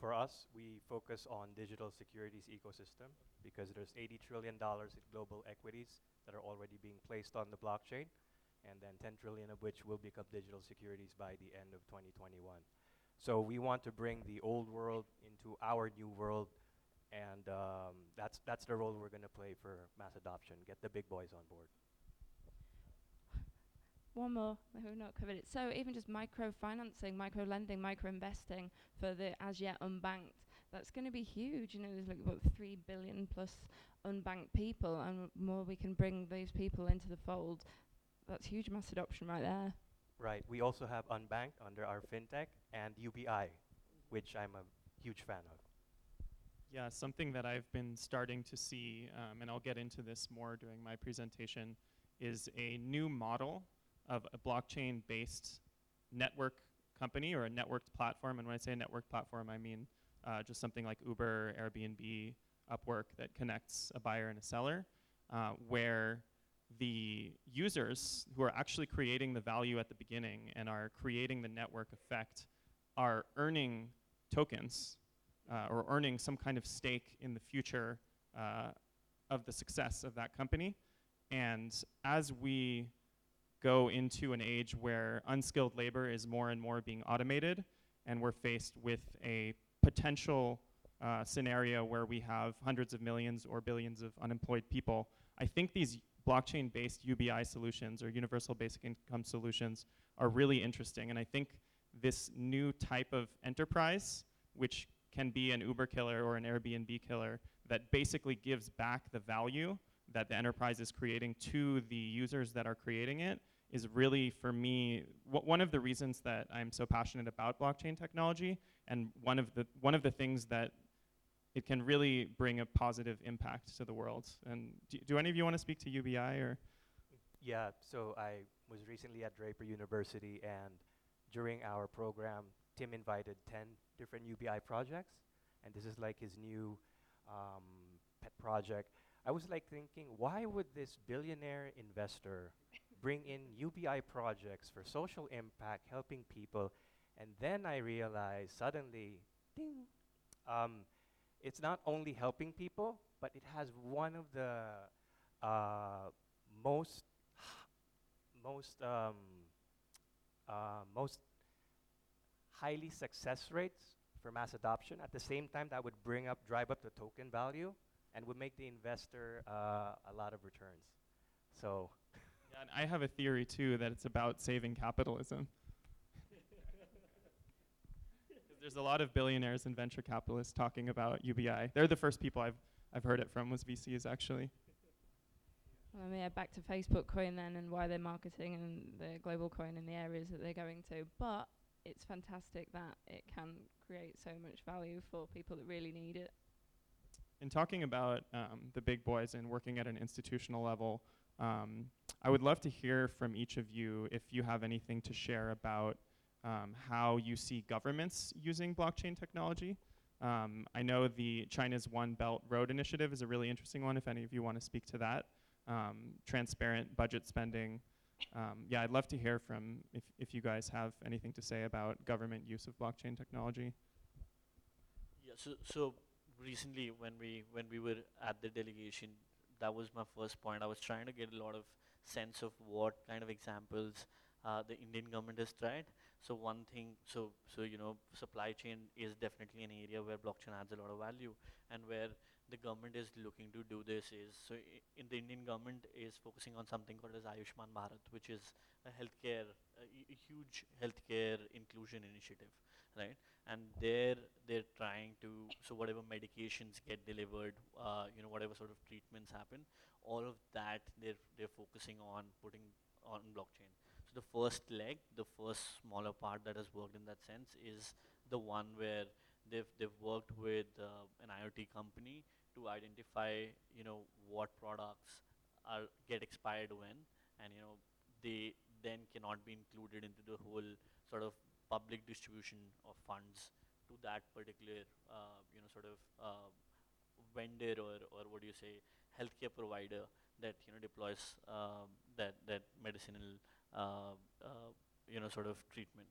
For us, we focus on digital securities ecosystem because there's $80 trillion in global equities that are already being placed on the blockchain, and then 10 trillion of which will become digital securities by the end of 2021. So we want to bring the old world into our new world, and that's the role we're going to play for mass adoption. Get the big boys on board. One more, we've not covered it. So even just microfinancing, micro-lending, micro-investing for the as yet unbanked, that's going to be huge. You know, there's like about 3 billion plus unbanked people, and more we can bring those people into the fold, that's huge mass adoption right there. Right. We also have unbanked under our fintech and UBI, which I'm a huge fan of. Yeah, something that I've been starting to see, and I'll get into this more during my presentation, is a new model of a blockchain-based network company or a networked platform. And when I say a network platform, I mean just something like Uber, Airbnb, Upwork that connects a buyer and a seller, where the users who are actually creating the value at the beginning and are creating the network effect are earning tokens or earning some kind of stake in the future of the success of that company. And as we go into an age where unskilled labor is more and more being automated, and we're faced with a potential scenario where we have hundreds of millions or billions of unemployed people, I think these blockchain-based UBI solutions or universal basic income solutions are really interesting. And I think this new type of enterprise, which can be an Uber killer or an Airbnb killer, that basically gives back the value that the enterprise is creating to the users that are creating it, is really, for me, one of the reasons that I'm so passionate about blockchain technology, and one of the things that it can really bring a positive impact to the world. And do any of you want to speak to UBI or? Yeah, so I was recently at Draper University, and during our program, Tim invited 10 different UBI projects, and this is like his new pet project. I was like thinking, why would this billionaire investor bring in UBI projects for social impact, helping people? And then I realized suddenly, ding, it's not only helping people, but it has one of the most most highly success rates for mass adoption. At the same time, that would drive up the token value, and would make the investor a lot of returns. So. Yeah, and I have a theory too that it's about saving capitalism. There's a lot of billionaires and venture capitalists talking about UBI. They're the first people I've heard it from, was VCs actually. Well, yeah, back to Facebook coin then, and why they're marketing and the global coin in the areas that they're going to. But it's fantastic that it can create so much value for people that really need it. In talking about the big boys and working at an institutional level, I would love to hear from each of you if you have anything to share about how you see governments using blockchain technology. I know the China's One Belt Road Initiative is a really interesting one, if any of you want to speak to that. Transparent budget spending. Yeah, I'd love to hear from if you guys have anything to say about government use of blockchain technology. Yeah, so recently when we were at the delegation, that was my first point. I was trying to get a lot of sense of what kind of examples the Indian government has tried. So one thing, so you know, supply chain is definitely an area where blockchain adds a lot of value, and where the government is looking to do this is, so in the Indian government is focusing on something called as Ayushman Bharat, which is a healthcare, a huge healthcare inclusion initiative, right? And they're trying to, so whatever medications get delivered, you know, whatever sort of treatments happen, all of that they're focusing on putting on blockchain. So the first leg, the first smaller part that has worked in that sense is the one where they've worked with an IoT company to identify, you know, what products get expired when, and you know, they then cannot be included into the whole sort of public distribution of funds to that particular you know, sort of vendor or what do you say, healthcare provider that, you know, deploys that medicinal you know, sort of treatment.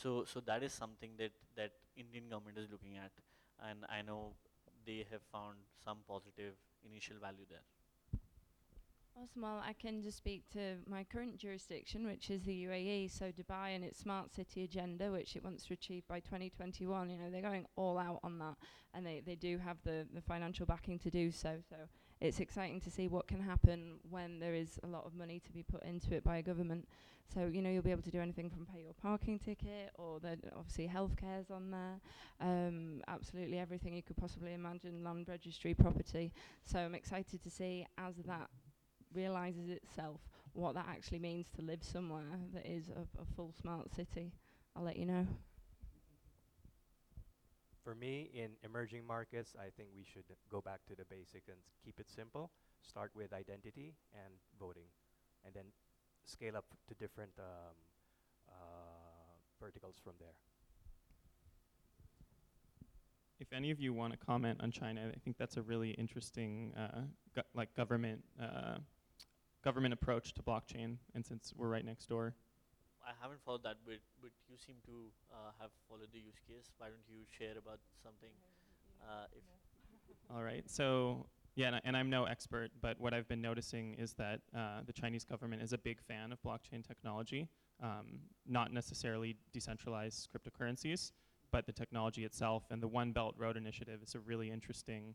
So that is something that Indian government is looking at, and I know they have found some positive initial value there. Awesome. Well, I can just speak to my current jurisdiction, which is the UAE. So Dubai and its smart city agenda, which it wants to achieve by 2021. You know, they're going all out on that, and they do have the financial backing to do so. So it's exciting to see what can happen when there is a lot of money to be put into it by a government. So, you know, you'll be able to do anything from pay your parking ticket, or obviously healthcare's on there. Absolutely everything you could possibly imagine, land registry, property. So I'm excited to see as that realizes itself what that actually means to live somewhere that is a full smart city. I'll let you know. For me, in emerging markets, I think we should go back to the basic and keep it simple. Start with identity and voting, and then scale up to different verticals from there. If any of you want to comment on China, I think that's a really interesting government approach to blockchain, and since we're right next door. I haven't followed that bit, but you seem to have followed the use case. Why don't you share about something? If All right, so yeah, and I'm no expert, but what I've been noticing is that the Chinese government is a big fan of blockchain technology, not necessarily decentralized cryptocurrencies, but the technology itself. And the One Belt Road Initiative is a really interesting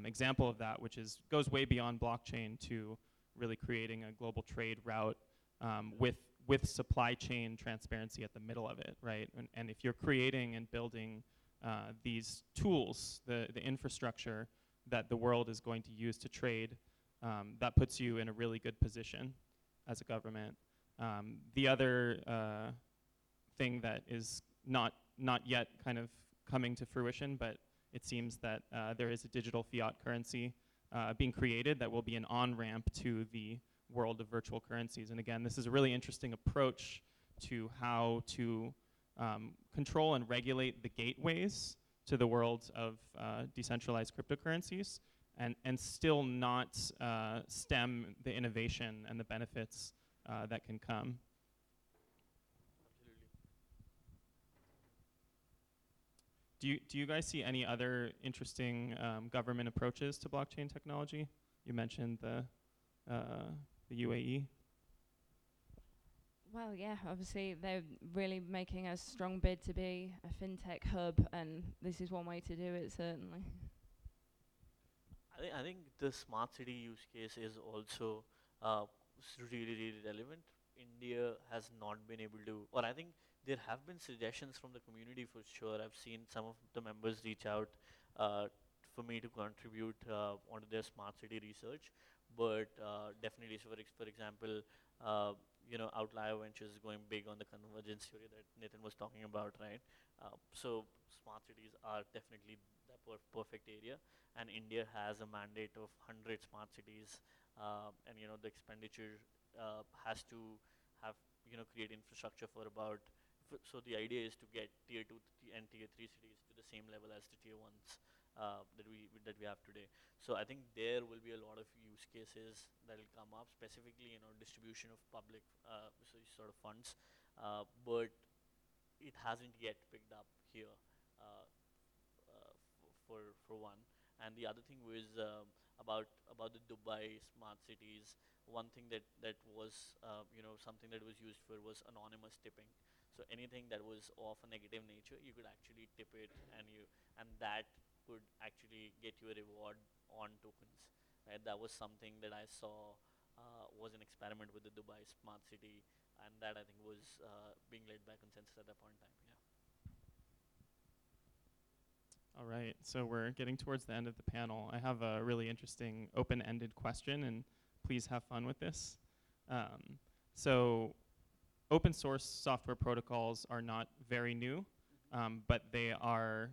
example of that, which goes way beyond blockchain to really creating a global trade route with supply chain transparency at the middle of it, right? And if you're creating and building these tools, the infrastructure that the world is going to use to trade, that puts you in a really good position as a government. The other thing that is not yet kind of coming to fruition, but it seems that there is a digital fiat currency being created that will be an on-ramp to the world of virtual currencies. And again, this is a really interesting approach to how to control and regulate the gateways to the world of decentralized cryptocurrencies, and still not stem the innovation and the benefits that can come. Do you guys see any other interesting government approaches to blockchain technology? You mentioned the UAE. Well, yeah, obviously they're really making a strong bid to be a fintech hub, and this is one way to do it, certainly. I think the smart city use case is also really relevant. India has not been able to, or I think there have been suggestions from the community for sure. I've seen some of the members reach out uh, for me to contribute onto their smart city research, but definitely, so for example, Outlier Ventures is going big on the convergence theory that Nathan was talking about, right? So smart cities are definitely the perfect area, and India has a mandate of 100 smart cities, and the expenditure has to have create infrastructure for about. So the idea is to get tier 2 and tier 3 cities to the same level as the tier 1s that we have today. So I think there will be a lot of use cases that will come up, specifically distribution of public sort of funds, but it hasn't yet picked up here uh, for one. And the other thing was about the Dubai smart cities. One thing that was something that was used for was anonymous tipping. So anything that was of a negative nature, you could actually tip it, and that could actually get you a reward on tokens. Right? That was something that I saw was an experiment with the Dubai smart city, and that I think was being led by consensus at that point in time. Yeah. All right, so we're getting towards the end of the panel. I have a really interesting open-ended question, and please have fun with this. So open source software protocols are not very new, but they are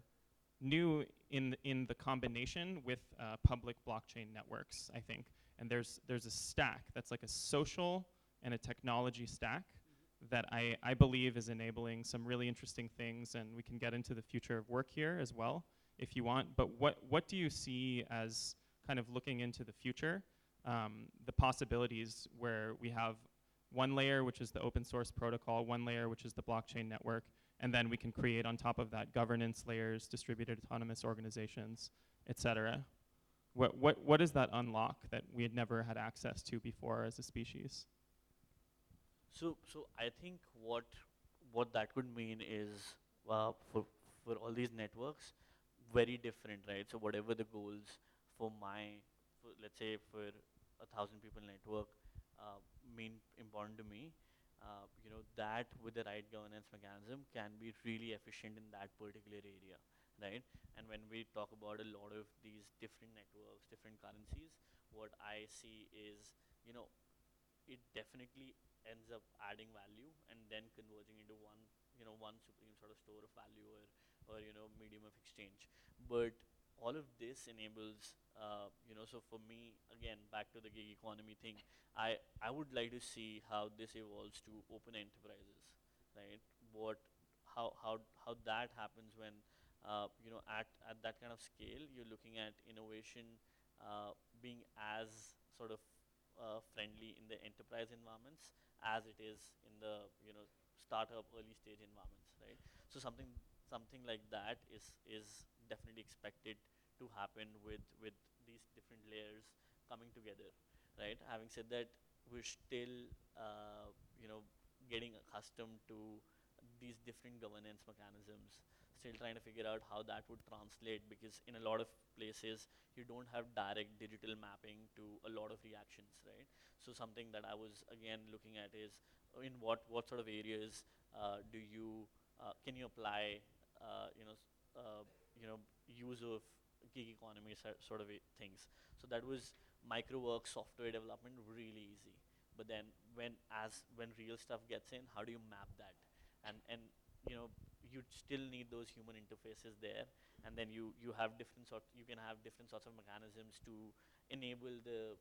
new in the combination with public blockchain networks, I think. And there's a stack that's like a social and a technology stack that I believe is enabling some really interesting things, and we can get into the future of work here as well if you want. But what do you see as kind of looking into the future, the possibilities where we have one layer, which is the open source protocol, one layer, which is the blockchain network, and then we can create on top of that governance layers, distributed autonomous organizations, etc. What does that unlock that we had never had access to before as a species? So I think what that could mean is for all these networks, very different, right? So whatever the goals for let's say for 1,000 people network mean important to me, that with the right governance mechanism can be really efficient in that particular area, right? And when we talk about a lot of these different networks, different currencies, what I see is, you know, it definitely ends up adding value and then converging into one supreme sort of store of value or medium of exchange. But all of this enables, so for me, again, back to the gig economy thing, I would like to see how this evolves to open enterprises, right? what how that happens when, at that kind of scale, you're looking at innovation being as sort of friendly in the enterprise environments as it is in the startup early stage environments, right? So something like that is definitely expected to happen with these different layers coming together, right? Having said that, we're still getting accustomed to these different governance mechanisms, still trying to figure out how that would translate, because in a lot of places you don't have direct digital mapping to a lot of reactions, right? So something that I was again looking at is, in what sort of areas do you can you apply use of gig economy sort of things. So that was micro work software development really easy. But then when real stuff gets in, how do you map that? And you still need those human interfaces there, and then you can have different sorts of mechanisms to enable the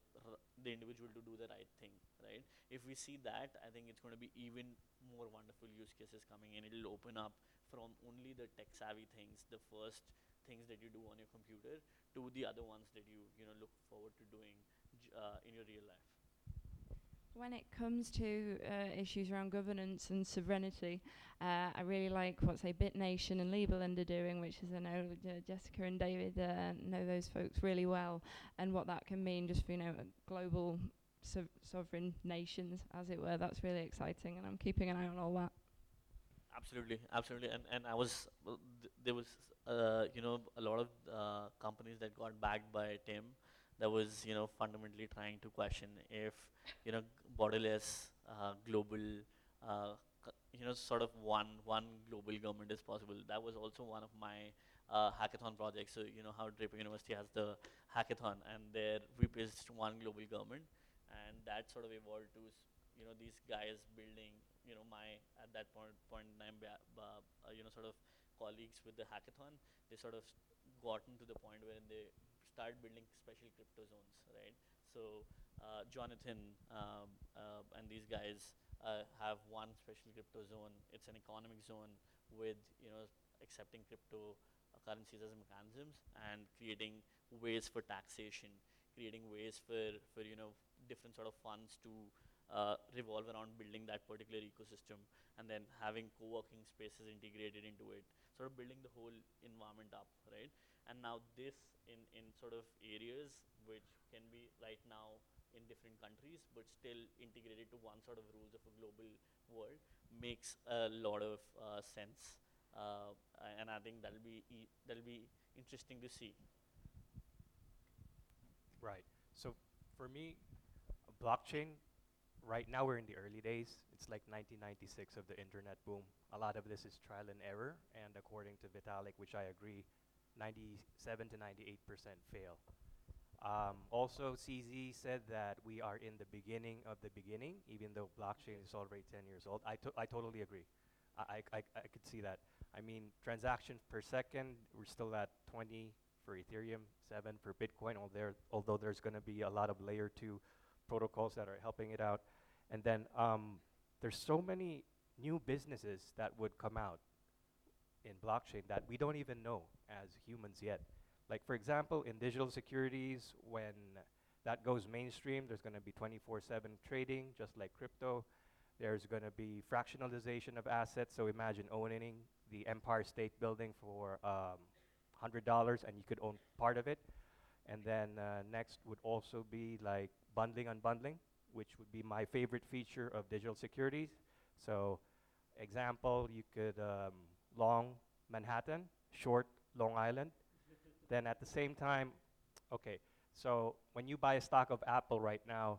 individual to do the right thing, right? If we see that, I think it's going to be even more wonderful use cases coming in. It'll open up from only the tech savvy things, the first things that you do on your computer, to the other ones that you look forward to doing in your real life. When it comes to issues around governance and sovereignty, I really like what, say, BitNation and Lieberland are doing, which is, I know Jessica and David know those folks really well, and what that can mean just for, global sovereign nations, as it were. That's really exciting, and I'm keeping an eye on all that. Absolutely, absolutely, and I was there was a lot of companies that got backed by Tim that was fundamentally trying to question if borderless global sort of one global government is possible. That was also one of my hackathon projects. So how Draper University has the hackathon, and there we pitched one global government, and that sort of evolved to these guys building my at that point in time sort of colleagues with the hackathon. They sort of gotten to the point where they start building special crypto zones, right? So Jonathan and these guys have one special crypto zone. It's an economic zone with accepting crypto currencies as mechanisms and creating ways for taxation, creating ways for different sort of funds to revolve around building that particular ecosystem, and then having co-working spaces integrated into it, sort of building the whole environment up, right? And now this in sort of areas which can be right now in different countries but still integrated to one sort of rules of a global world makes a lot of sense, and I think that'll be interesting to see. Right. So for me, blockchain, right now we're in the early days. It's like 1996 of the internet boom. A lot of this is trial and error, and according to Vitalik, which I agree, 97 to 98% fail. Also, CZ said that we are in the beginning of the beginning, even though blockchain is already 10 years old. I totally agree. I could see that. I mean, transactions per second, we're still at 20 for Ethereum, 7 for Bitcoin, although there's going to be a lot of layer 2 protocols that are helping it out. And then there's so many new businesses that would come out in blockchain that we don't even know as humans yet. Like, for example, in digital securities, when that goes mainstream, there's going to be 24/7 trading, just like crypto. There's going to be fractionalization of assets. So imagine owning the Empire State Building for $100 and you could own part of it. And then next would also be like bundling, unbundling, which would be my favorite feature of digital securities. So example, you could long Manhattan, short Long Island. Then at the same time, okay, so when you buy a stock of Apple right now,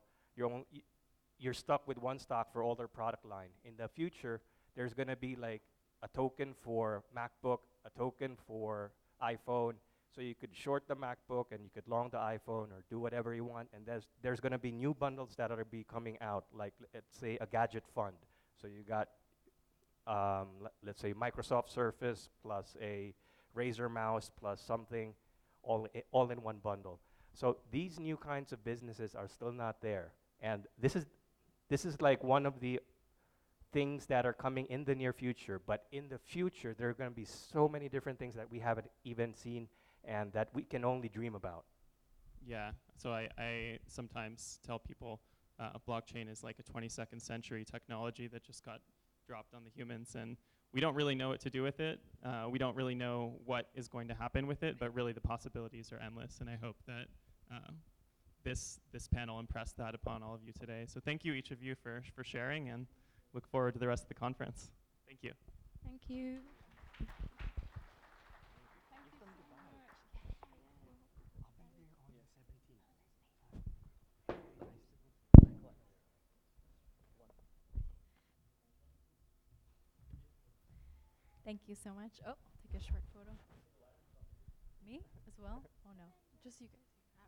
you're stuck with one stock for all their product line. In the future, there's going to be like a token for MacBook, a token for iPhone. So you could short the MacBook and you could long the iPhone or do whatever you want. And there's going to be new bundles that are be coming out, like let's say a gadget fund. So you got, let's say Microsoft Surface plus a Razer mouse plus something, all in one bundle. So these new kinds of businesses are still not there. And this is like one of the things that are coming in the near future. But in the future, there are going to be so many different things that we haven't even seen and that we can only dream about. Yeah, so I sometimes tell people a blockchain is like a 22nd century technology that just got dropped on the humans, and we don't really know what to do with it. We don't really know what is going to happen with it, but really the possibilities are endless, and I hope that this panel impressed that upon all of you today. So thank you, each of you, for sharing, and look forward to the rest of the conference. Thank you. Thank you. Thank you so much. Oh, take a short photo. Me as well? Oh no, just you guys. All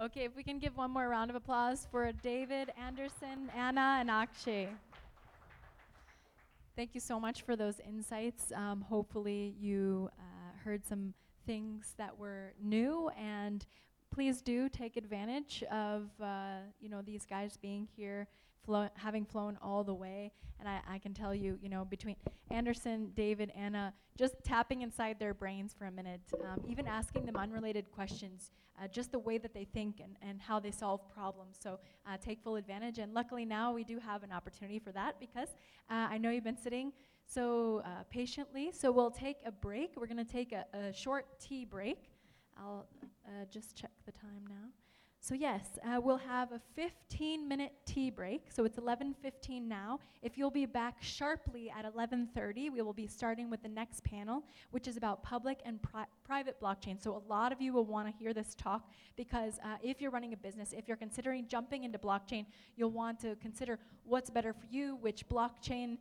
right. Okay, if we can give one more round of applause for David, Anderson, Anna, and Akshay. Thank you so much for those insights. Hopefully you heard some things that were new, and please do take advantage of these guys being here, having flown all the way. And I can tell you, between Anderson, David, Anna, just tapping inside their brains for a minute, even asking them unrelated questions, just the way that they think and how they solve problems. So take full advantage. And luckily now we do have an opportunity for that, because I know you've been sitting so patiently. So we'll take a break. We're going to take a short tea break. I'll just check the time now. So yes, we'll have a 15-minute tea break. So it's 11:15 now. If you'll be back sharply at 11:30, we will be starting with the next panel, which is about public and private blockchain. So a lot of you will want to hear this talk, because if you're running a business, if you're considering jumping into blockchain, you'll want to consider what's better for you, which blockchain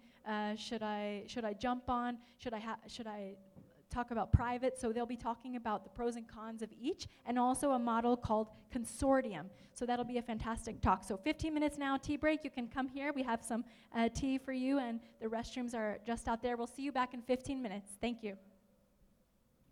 should I jump on, should I talk about private. So they'll be talking about the pros and cons of each, and also a model called consortium. So that'll be a fantastic talk. So 15 minutes now, tea break. You can come here. We have some tea for you, and the restrooms are just out there. We'll see you back in 15 minutes. Thank you.